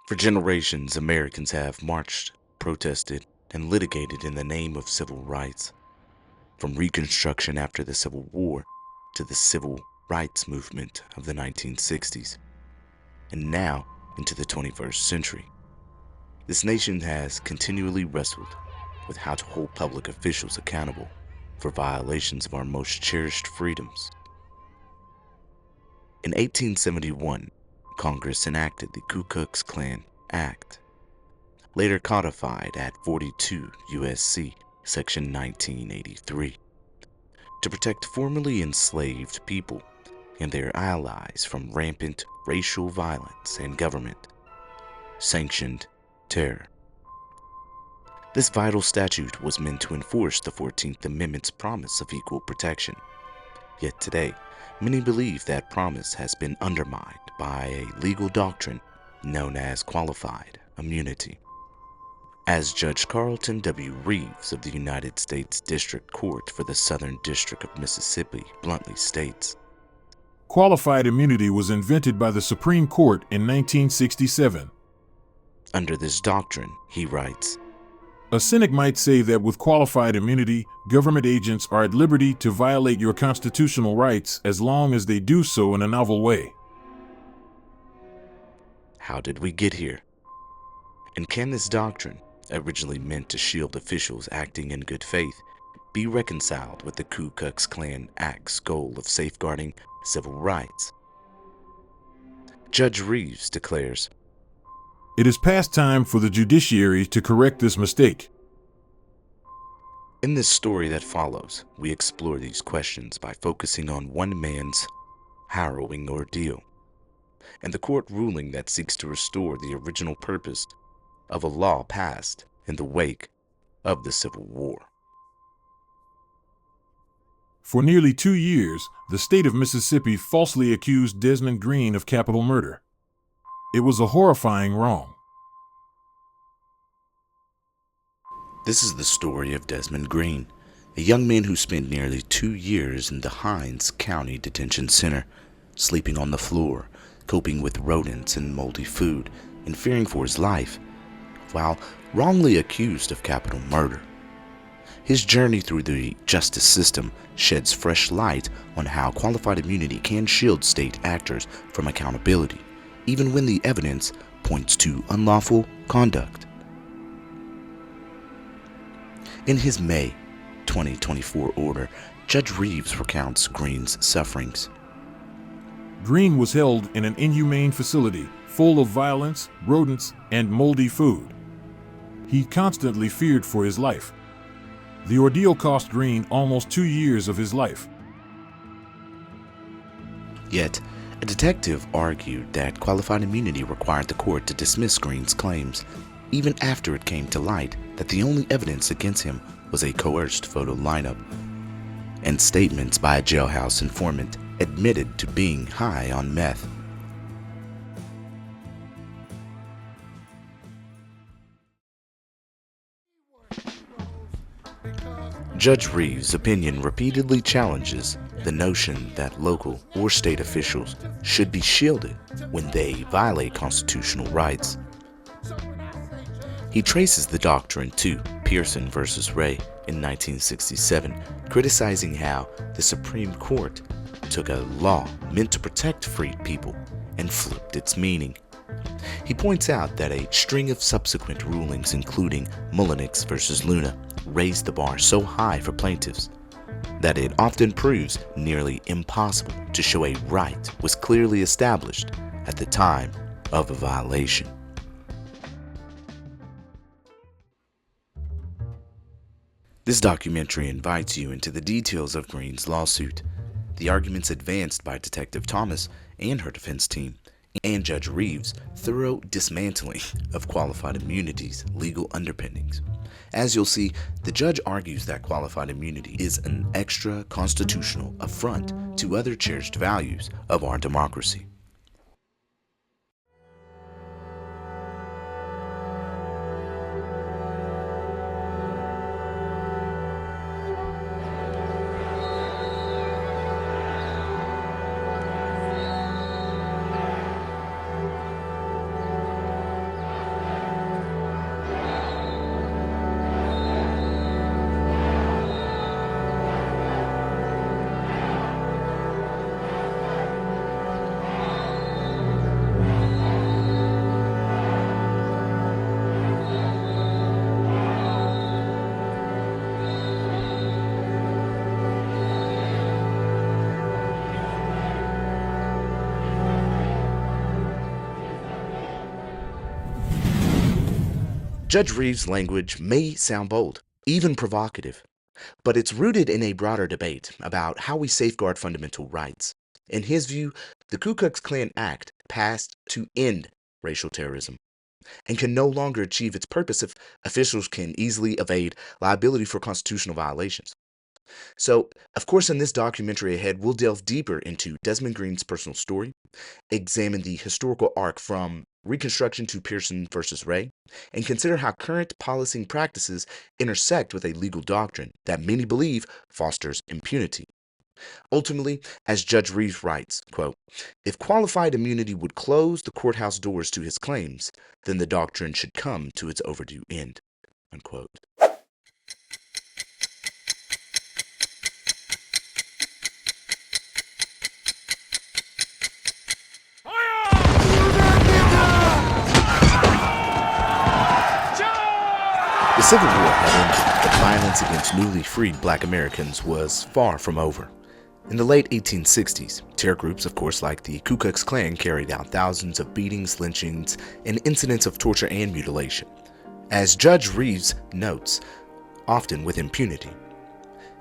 For generations, Americans have marched, protested, and litigated in the name of civil rights, from Reconstruction after the Civil War to the Civil Rights Movement of the 1960s, and now into the 21st century. This nation has continually wrestled with how to hold public officials accountable for violations of our most cherished freedoms. In 1871, Congress enacted the Ku Klux Klan Act, later codified at 42 U.S.C. Section 1983, to protect formerly enslaved people and their allies from rampant racial violence and government-sanctioned terror. This vital statute was meant to enforce the 14th Amendment's promise of equal protection. Yet today, many believe that promise has been undermined by a legal doctrine known as qualified immunity. As Judge Carlton W. Reeves of the United States District Court for the Southern District of Mississippi bluntly states, qualified immunity was invented by the Supreme Court in 1967. Under this doctrine, he writes, a cynic might say that with qualified immunity, government agents are at liberty to violate your constitutional rights as long as they do so in a novel way. How did we get here? And can this doctrine, originally meant to shield officials acting in good faith, be reconciled with the Ku Klux Klan Act's goal of safeguarding civil rights? Judge Reeves declares, it is past time for the judiciary to correct this mistake. In this story that follows, we explore these questions by focusing on one man's harrowing ordeal and the court ruling that seeks to restore the original purpose of a law passed in the wake of the Civil War. For nearly 2 years, the state of Mississippi falsely accused Desmond Green of capital murder. It was a horrifying wrong. This is the story of Desmond Green, a young man who spent nearly 2 years in the Hinds County Detention Center, sleeping on the floor, coping with rodents and moldy food, and fearing for his life, while wrongly accused of capital murder. His journey through the justice system sheds fresh light on how qualified immunity can shield state actors from accountability, even when the evidence points to unlawful conduct. In his May 2024 order, Judge Reeves recounts Green's sufferings. Green was held in an inhumane facility full of violence, rodents, and moldy food. He constantly feared for his life. The ordeal cost Green almost 2 years of his life. Yet, a detective argued that qualified immunity required the court to dismiss Green's claims, even after it came to light that the only evidence against him was a coerced photo lineup and statements by a jailhouse informant admitted to being high on meth. Judge Reeves' opinion repeatedly challenges the notion that local or state officials should be shielded when they violate constitutional rights. He traces the doctrine to Pearson v. Ray in 1967, criticizing how the Supreme Court took a law meant to protect freed people and flipped its meaning. He points out that a string of subsequent rulings, including Mullenix v. Luna, raised the bar so high for plaintiffs that it often proves nearly impossible to show a right was clearly established at the time of a violation. This documentary invites you into the details of Green's lawsuit, the arguments advanced by Detective Thomas and her defense team, and Judge Reeves' thorough dismantling of qualified immunity's legal underpinnings. As you'll see, the judge argues that qualified immunity is an extra constitutional affront to other cherished values of our democracy. Judge Reeves' language may sound bold, even provocative, but it's rooted in a broader debate about how we safeguard fundamental rights. In his view, the Ku Klux Klan Act passed to end racial terrorism and can no longer achieve its purpose if officials can easily evade liability for constitutional violations. So, of course, in this documentary ahead, we'll delve deeper into Desmond Green's personal story, examine the historical arc from Reconstruction to Pearson versus Ray, and consider how current policing practices intersect with a legal doctrine that many believe fosters impunity. Ultimately, as Judge Reeves writes, quote, "If qualified immunity would close the courthouse doors to his claims, then the doctrine should come to its overdue end." Unquote. The Civil War had ended, but violence against newly freed Black Americans was far from over. In the late 1860s, terror groups, of course, like the Ku Klux Klan, carried out thousands of beatings, lynchings, and incidents of torture and mutilation. As Judge Reeves notes, often with impunity.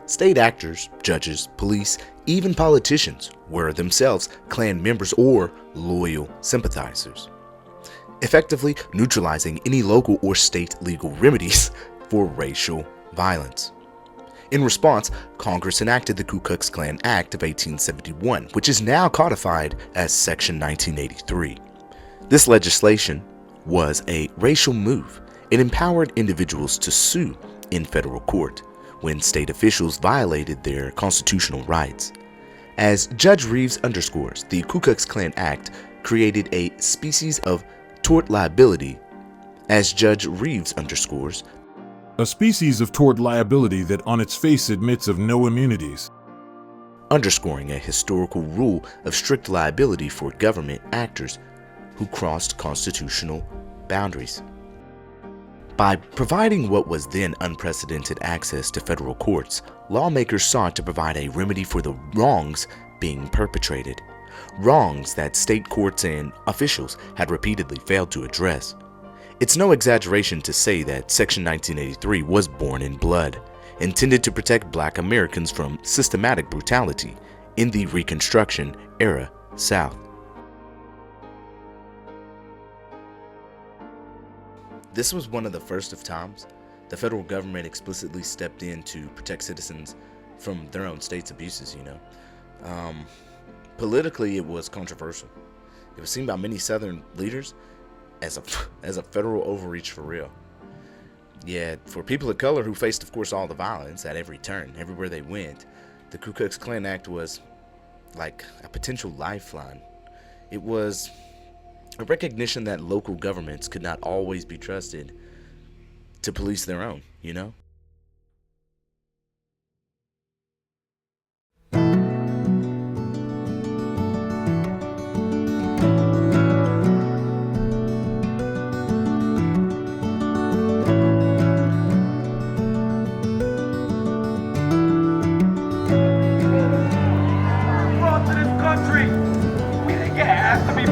State actors, judges, police, even politicians were themselves Klan members or loyal sympathizers, effectively neutralizing any local or state legal remedies for racial violence. In response, Congress enacted the Ku Klux Klan Act of 1871, which is now codified as Section 1983. This legislation was a racial move. It empowered individuals to sue in federal court when state officials violated their constitutional rights. As Judge Reeves underscores, the Ku Klux Klan Act created a species of tort liability. As Judge Reeves underscores, a species of tort liability that on its face admits of no immunities, underscoring a historical rule of strict liability for government actors who crossed constitutional boundaries. By providing what was then unprecedented access to federal courts, lawmakers sought to provide a remedy for the wrongs being perpetrated, wrongs that state courts and officials had repeatedly failed to address. It's no exaggeration to say that Section 1983 was born in blood, intended to protect Black Americans from systematic brutality in the Reconstruction era South. This was one of the first of times the federal government explicitly stepped in to protect citizens from their own state's abuses, Politically, it was controversial. It was seen by many Southern leaders as a federal overreach for real. Yet, for people of color who faced, of course, all the violence at every turn, everywhere they went, the Ku Klux Klan Act was like a potential lifeline. It was a recognition that local governments could not always be trusted to police their own,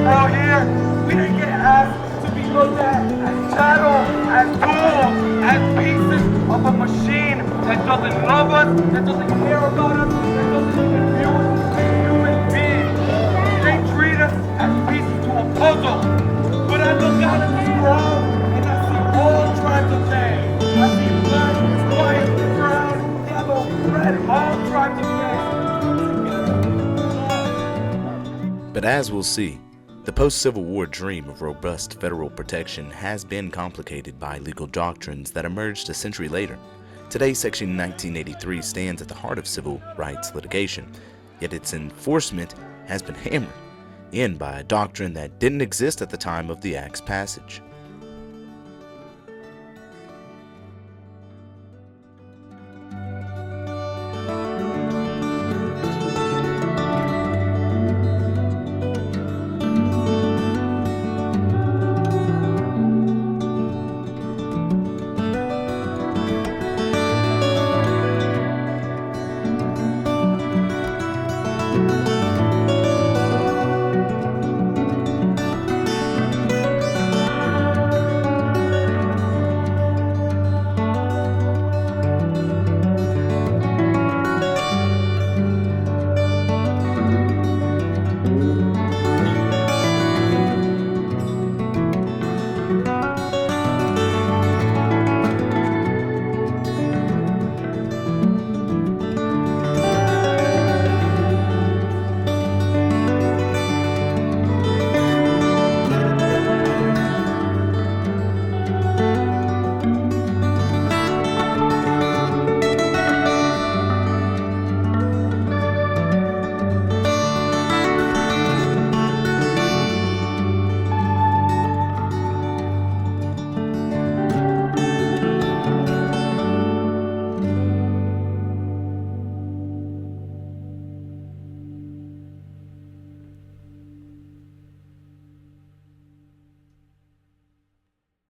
brought here. We didn't get asked to be looked at as chattel, as tools, as pieces of a machine that doesn't love us, that doesn't care about us, that doesn't even view us as human beings. They treat us as pieces to a puzzle. But I look out at this crowd and I see all tribes of man. I see black, white, brown, yellow, red, all tribes of man. But as we'll see, the post-Civil War dream of robust federal protection has been complicated by legal doctrines that emerged a century later. Today, Section 1983 stands at the heart of civil rights litigation, yet its enforcement has been hammered in by a doctrine that didn't exist at the time of the Act's passage.